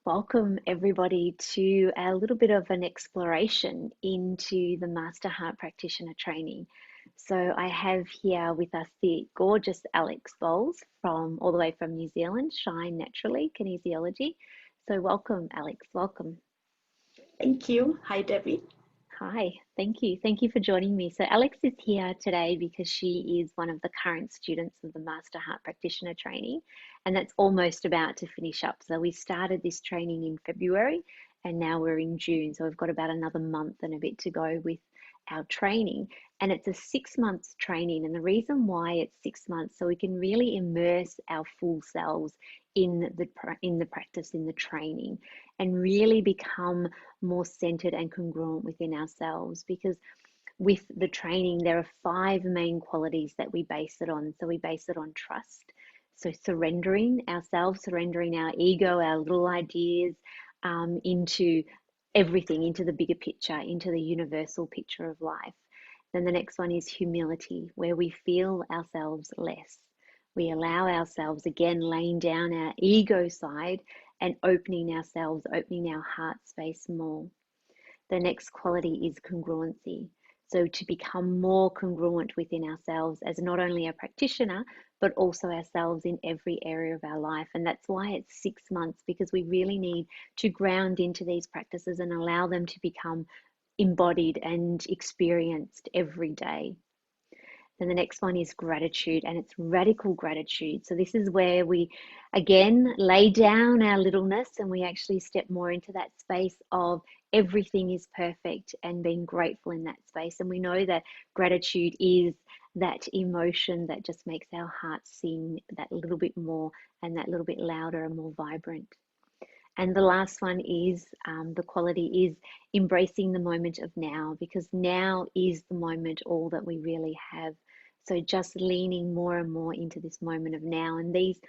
Welcome everybody to a little bit of an exploration into the Master-Heart Practitioner Training. So I have here with us the gorgeous Alex Bowles from all the way from New Zealand, Shine Naturally Kinesiology. So welcome, Alex, welcome. Thank you. Hi, Debbie. Hi, thank you. Thank you for joining me. So Alex is here today because she is one of the current students of the Master-Heart Practitioner Training, and that's almost about to finish up. So we started this training in February and now we're in June. So we've got about another month and a bit to go with our training. And it's a 6 months training. And the reason why it's 6 months, so we can really immerse our full selves in the practice, in the training, and really become more centered and congruent within ourselves. Because with the training, there are 5 main qualities that we base it on. So we base it on trust. So surrendering ourselves, surrendering our ego, our little ideas, into everything, into the bigger picture, into the universal picture of life. Then the next one is humility, where we feel ourselves less. We allow ourselves, again, laying down our ego side and opening ourselves, opening our heart space more. The next quality is congruency. So to become more congruent within ourselves as not only a practitioner, but also ourselves in every area of our life. And that's why it's 6 months, because we really need to ground into these practices and allow them to become embodied and experienced every day. Then the next one is gratitude, and it's radical gratitude. So this is where we, again, lay down our littleness and we actually step more into that space of everything is perfect and being grateful in that space. And we know that gratitude is that emotion that just makes our hearts sing that little bit more and that little bit louder and more vibrant. And the last one is the quality is embracing the moment of now, because now is the moment all that we really have. So just leaning more and more into this moment of now. And these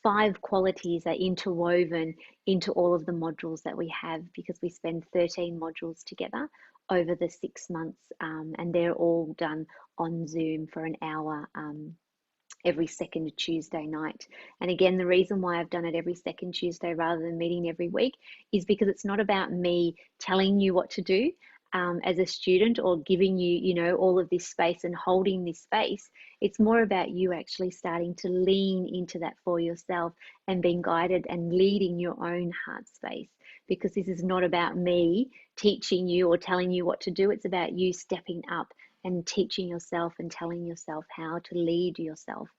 5 qualities are interwoven into all of the modules that we have, because we spend 13 modules together over the 6 months, and they're all done on Zoom for an hour every second Tuesday night. And again, the reason why I've done it every second Tuesday rather than meeting every week is because it's not about me telling you what to do as a student, or giving you, all of this space and holding this space. It's more about you actually starting to lean into that for yourself and being guided and leading your own heart space. Because this is not about me teaching you or telling you what to do. It's about you stepping up and teaching yourself and telling yourself how to lead yourself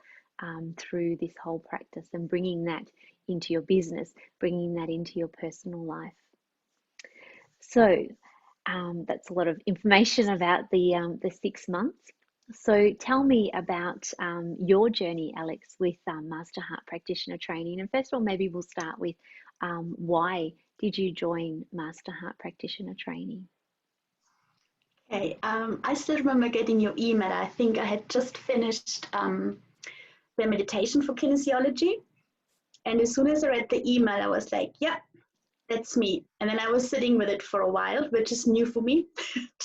through this whole practice, and bringing that into your business, bringing that into your personal life. So that's a lot of information about the 6 months. So tell me about your journey, Alex, with Master-Heart Practitioner Training. And first of all, maybe we'll start with why did you join Master-Heart Practitioner Training? Okay, I still remember getting your email. I think I had just finished the meditation for kinesiology. And as soon as I read the email, I was like, yeah, that's me. And then I was sitting with it for a while, which is new for me,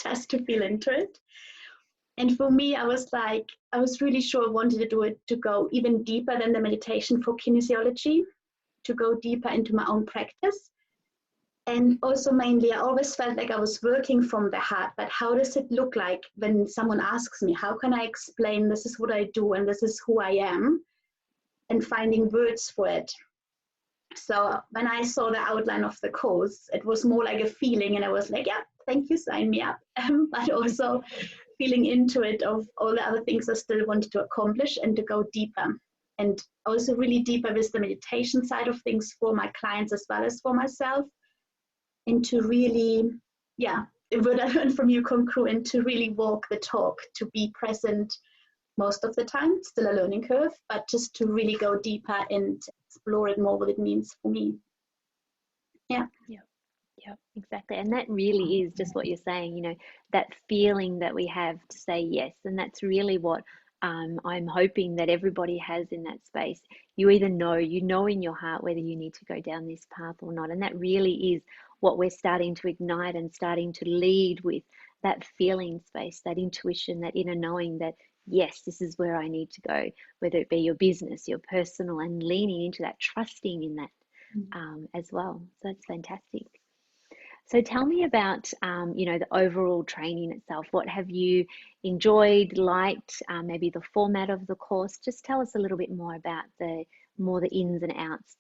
just to feel into it. And for me, I was really sure I wanted to do it to go even deeper than the meditation for kinesiology, to go deeper into my own practice. And also mainly, I always felt like I was working from the heart, but how does it look like when someone asks me, how can I explain this is what I do and this is who I am, and finding words for it. So when I saw the outline of the course, it was more like a feeling, and I was like, yeah, thank you, sign me up. But also feeling into it of all the other things I still wanted to accomplish and to go deeper. And also really deeper with the meditation side of things for my clients as well as for myself. And to really, what I learned from you, congruent, to really walk the talk, to be present most of the time, still a learning curve, but just to really go deeper and explore it more, what it means for me. Yeah. Yeah, exactly. And that really is just what you're saying, that feeling that we have to say yes. And that's really what I'm hoping that everybody has in that space. You either know in your heart whether you need to go down this path or not. And that really is what we're starting to ignite and starting to lead with, that feeling space, that intuition, that inner knowing that, yes, this is where I need to go, whether it be your business, your personal, and leaning into that, trusting in that as well. So that's fantastic. So tell me about, the overall training itself. What have you enjoyed, liked, maybe the format of the course? Just tell us a little bit more about the ins and outs,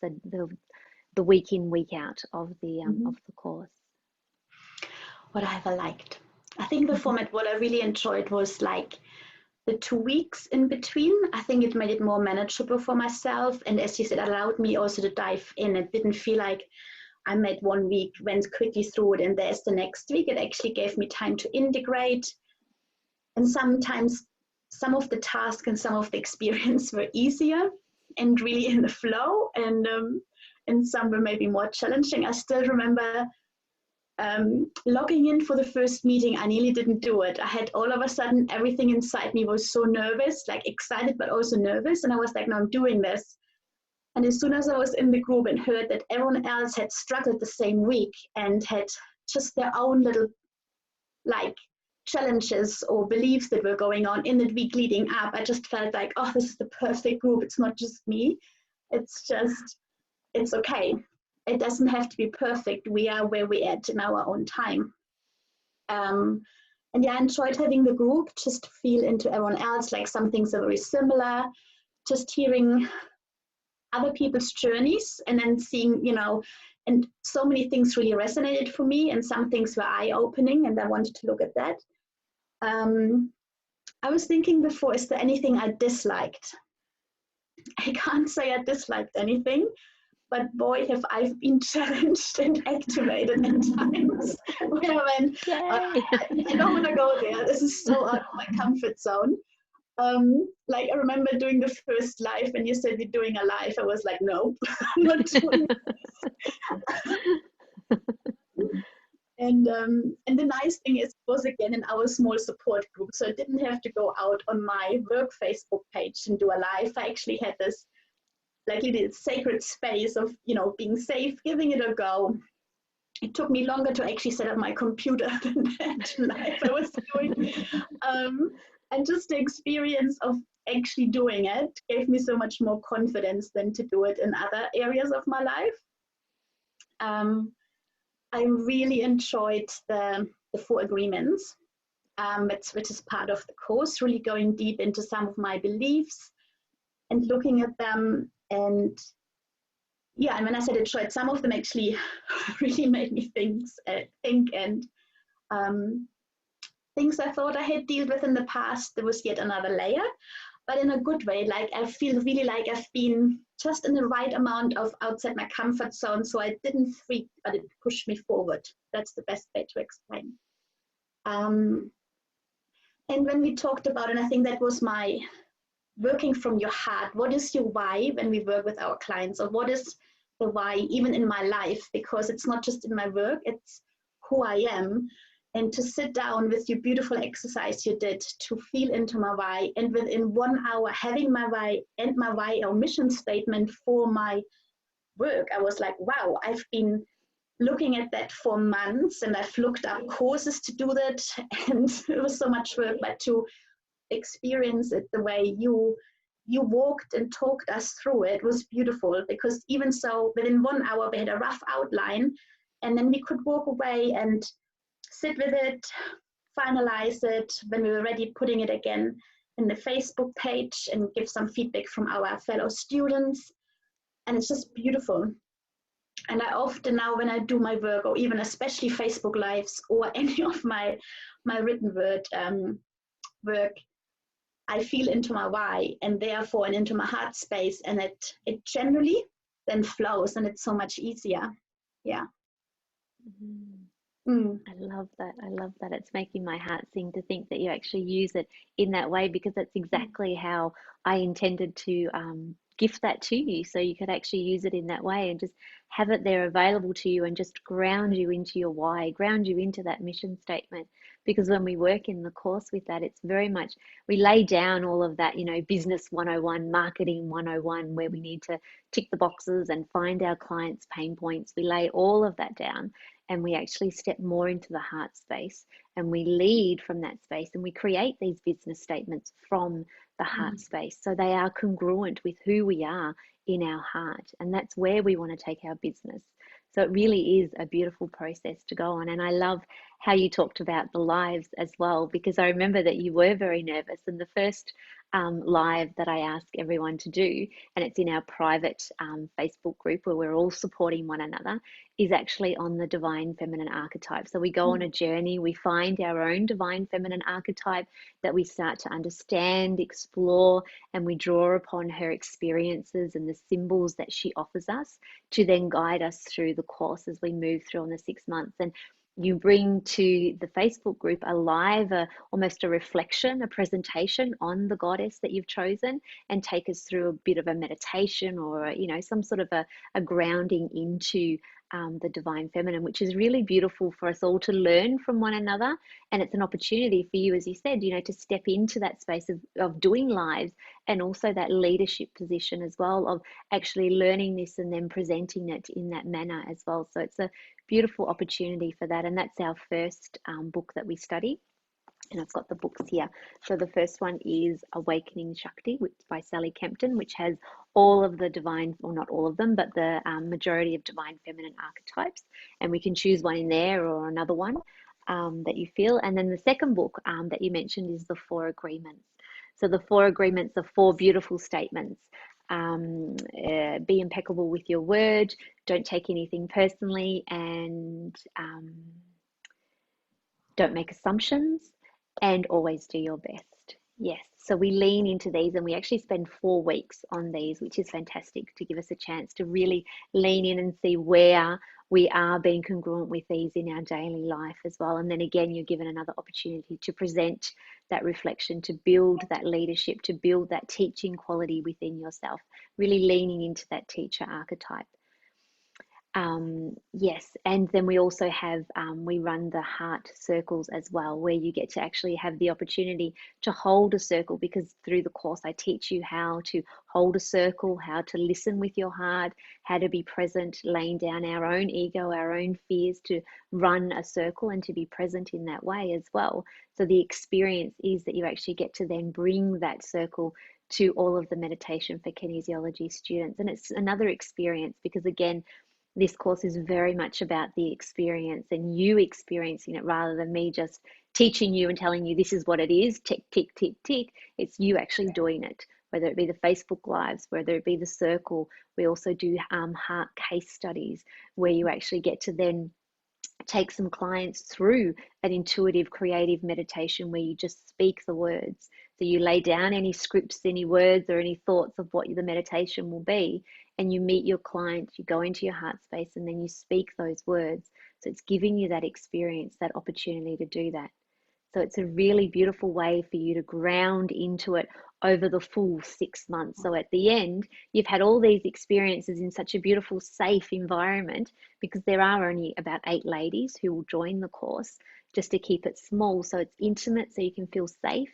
the week in, week out of the course. What have I liked? I think the format, what I really enjoyed was like the 2 weeks in between. I think it made it more manageable for myself. And as you said, it allowed me also to dive in. It didn't feel like I made 1 week, went quickly through it, and there's the next week. It actually gave me time to integrate. And sometimes some of the tasks and some of the experience were easier and really in the flow, and some were maybe more challenging. I still remember logging in for the first meeting. I nearly didn't do it. I had all of a sudden, everything inside me was so nervous, like excited, but also nervous. And I was like, no, I'm doing this. And as soon as I was in the group and heard that everyone else had struggled the same week and had just their own little like challenges or beliefs that were going on in the week leading up, I just felt like, oh, this is the perfect group. It's not just me. It's okay. It doesn't have to be perfect. We are where we're at in our own time. And yeah, I enjoyed having the group, just feel into everyone else, like some things are very similar, just hearing other people's journeys and then seeing, and so many things really resonated for me and some things were eye-opening and I wanted to look at that. I was thinking before, is there anything I disliked? I can't say I disliked anything, but boy, have I been challenged and activated at times where I went, I don't want to go there. This is so out of my comfort zone. Like I remember doing the first live when you said you're doing a live, I was like, no, I'm not doing this. And the nice thing is, it was again in our small support group, so I didn't have to go out on my work Facebook page and do a live. I actually had this like little sacred space of being safe, giving it a go. It took me longer to actually set up my computer than that live I was doing. And just the experience of actually doing it gave me so much more confidence than to do it in other areas of my life. I really enjoyed the 4 agreements, which is part of the course, really going deep into some of my beliefs and looking at them. And yeah, and when I said enjoyed, some of them actually really made me think and things I thought I had dealt with in the past, there was yet another layer, but in a good way. Like I feel really like I've been just in the right amount of outside my comfort zone, so I didn't freak, but it pushed me forward. That's the best way to explain. And when we talked about, and I think that was my working from your heart, what is your why when we work with our clients, or what is the why even in my life? Because it's not just in my work, it's who I am. And to sit down with your beautiful exercise you did to feel into my why, and within 1 hour having my why and my why or mission statement for my work, I was like, wow, I've been looking at that for months and I've looked up courses to do that, and it was so much work, but to experience it the way you walked and talked us through it was beautiful. Because even so, within 1 hour we had a rough outline, and then we could walk away and sit with it, finalize it when we were ready, putting it again in the Facebook page and give some feedback from our fellow students. And it's just beautiful. And I often now, when I do my work, or even especially Facebook Lives or any of my written word work, I feel into my why and therefore and into my heart space, and it generally then flows, and it's so much easier. Yeah. I love that. I love that. It's making my heart sing to think that you actually use it in that way, because that's exactly how I intended to gift that to you. So you could actually use it in that way and just have it there available to you and just ground you into your why, ground you into that mission statement. Because when we work in the course with that, it's very much, we lay down all of that, business 101, marketing 101, where we need to tick the boxes and find our clients' pain points. We lay all of that down, and we actually step more into the heart space, and we lead from that space, and we create these business statements from the heart space, so they are congruent with who we are in our heart. And that's where we want to take our business. So it really is a beautiful process to go on. And I love how you talked about the lives as well, because I remember that you were very nervous. And the first live that I ask everyone to do, and it's in our private Facebook group where we're all supporting one another, is actually on the divine feminine archetype. So we go on a journey, we find our own divine feminine archetype that we start to understand, explore, and we draw upon her experiences and the symbols that she offers us to then guide us through the course as we move through on the 6 months. And you bring to the Facebook group a live, almost a reflection, a presentation on the goddess that you've chosen, and take us through a bit of a meditation or, you know, some sort of a grounding into the divine feminine, which is really beautiful for us all to learn from one another. And it's an opportunity for you, as you said, you know, to step into that space of doing lives, and also that leadership position as well, of actually learning this and then presenting it in that manner as well. So it's a beautiful opportunity for that. And that's our first book that we study. And I've got the books here. So the first one is Awakening Shakti, which by Sally Kempton, which has all of the divine, or not all of them, but the majority of divine feminine archetypes. And we can choose one in there or another one that you feel. And then the second book that you mentioned is the Four Agreements. So the Four Agreements are 4 beautiful statements. Be impeccable with your word, don't take anything personally, and don't make assumptions, and always do your best. Yes, so we lean into these, and we actually spend 4 weeks on these, which is fantastic, to give us a chance to really lean in and see where we are being congruent with these in our daily life as well. And then again, you're given another opportunity to present that reflection, to build that leadership, to build that teaching quality within yourself, really leaning into that teacher archetype. Yes, and then we also have, we run the heart circles as well, where you get to actually have the opportunity to hold a circle, because through the course I teach you how to hold a circle, how to listen with your heart, how to be present, laying down our own ego, our own fears, to run a circle and to be present in that way as well. So the experience is that you actually get to then bring that circle to all of the meditation for kinesiology students. And it's another experience, because again, this course is very much about the experience and you experiencing it, rather than me just teaching you and telling you this is what it is, tick, tick, tick, tick. It's you actually doing it, whether it be the Facebook Lives, whether it be the circle. We also do heart case studies, where you actually get to then take some clients through an intuitive, creative meditation where you just speak the words. So you lay down any scripts, any words, or any thoughts of what the meditation will be, and you meet your client, you go into your heart space, and then you speak those words. So it's giving you that experience, that opportunity to do that. So it's a really beautiful way for you to ground into it over the full 6 months. So at the end, you've had all these experiences in such a beautiful, safe environment, because there are only about 8 ladies who will join the course, just to keep it small. So it's intimate, so you can feel safe.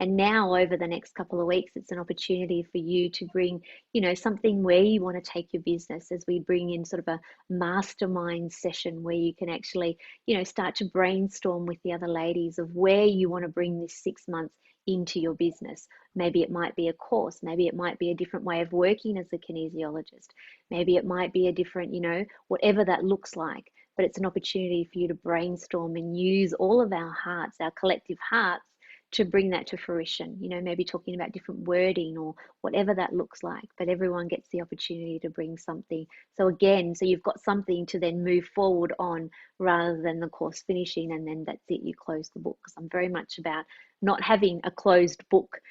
And now over the next couple of weeks, it's an opportunity for you to bring, you know, something where you want to take your business, as we bring in sort of a mastermind session where you can actually, you know, start to brainstorm with the other ladies of where you want to bring this 6 months into your business. Maybe it might be a course, maybe it might be a different way of working as a kinesiologist, maybe it might be a different, you know, whatever that looks like. But it's an opportunity for you to brainstorm and use all of our hearts, our collective hearts, to bring that to fruition, you know, maybe talking about different wording or whatever that looks like, but everyone gets the opportunity to bring something. So again, so you've got something to then move forward on, rather than the course finishing and then that's it, you close the book. Because I'm very much about not having a closed book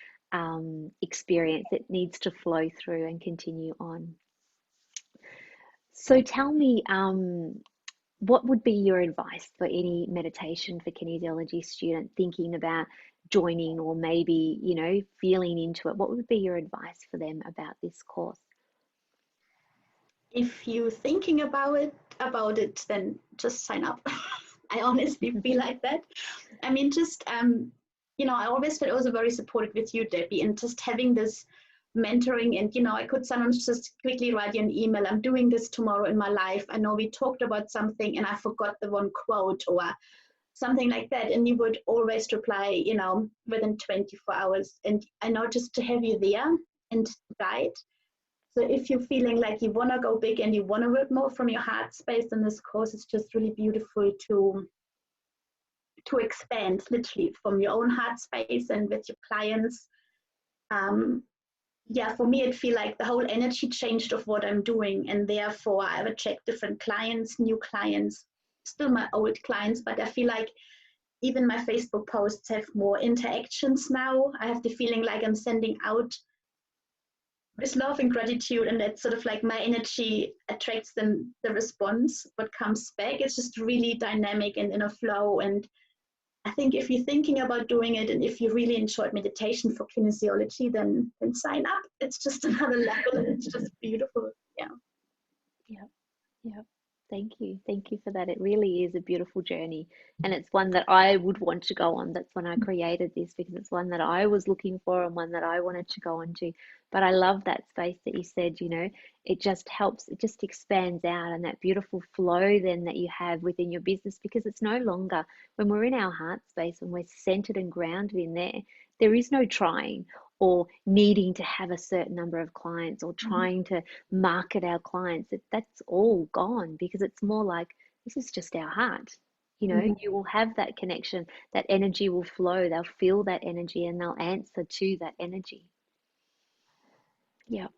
experience. It needs to flow through and continue on. So tell me, what would be your advice for any meditation for kinesiology student thinking about joining, or maybe, you know, feeling into it? What would be your advice for them about this course? If you're thinking about it, then just sign up. I honestly feel like that. I mean, just you know, I always felt also very supported with you, Debbie, and just having this mentoring. And you know, I could sometimes just quickly write you an email. I'm doing this tomorrow in my life. I know we talked about something, and I forgot the one quote or something like that, and you would always reply, you know, within 24 hours. And I know, just to have you there and guide. So if you're feeling like you want to go big and you want to work more from your heart space, then this course is just really beautiful to expand literally from your own heart space and with your clients. Yeah, for me, it feels like the whole energy changed of what I'm doing, and therefore I would check different clients, new clients, still my old clients, but I feel like even my Facebook posts have more interactions now. I have the feeling like I'm sending out with love and gratitude, and that's sort of like my energy attracts them, the response, what comes back. It's just really dynamic and in a flow. And I think if you're thinking about doing it, and if you really enjoyed meditation for kinesiology, then sign up. It's just another level, and it's just beautiful. Yeah. Yeah. Yeah. Thank you. Thank you for that. It really is a beautiful journey. And it's one that I would want to go on. That's when I created this, because it's one that I was looking for and one that I wanted to go on to. But I love that space that you said, it just helps, it just expands out, and that beautiful flow then that you have within your business, because it's no longer, when we're in our heart space, when we're centered and grounded in there, there is no trying or needing to have a certain number of clients or trying to market our clients. That's all gone, because it's more like, this is just our heart. You will have that connection, that energy will flow, they'll feel that energy and they'll answer to that energy. Yeah.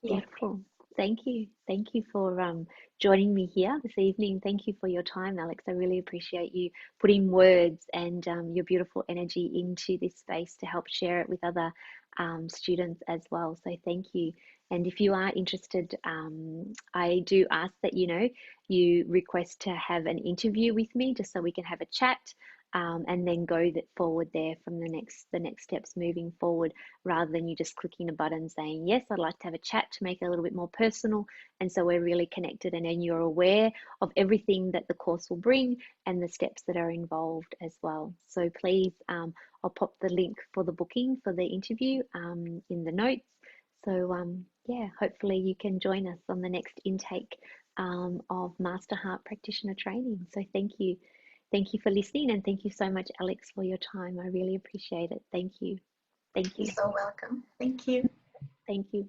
Yeah. Beautiful. Thank you. Thank you for joining me here this evening. Thank you for your time, Alex. I really appreciate you putting words and your beautiful energy into this space to help share it with other students as well. So thank you. And if you are interested, I do ask that you request to have an interview with me, just so we can have a chat, and then go forward there from the next steps moving forward, rather than you just clicking a button saying, yes, I'd like to have a chat, to make it a little bit more personal. And so we're really connected, and then you're aware of everything that the course will bring and the steps that are involved as well. So please, I'll pop the link for the booking for the interview in the notes. So yeah, hopefully you can join us on the next intake of Master-Heart Practitioner Training. So thank you. Thank you for listening, and thank you so much, Alex, for your time. I really appreciate it. Thank you. Thank you. You're so welcome. Thank you. Thank you.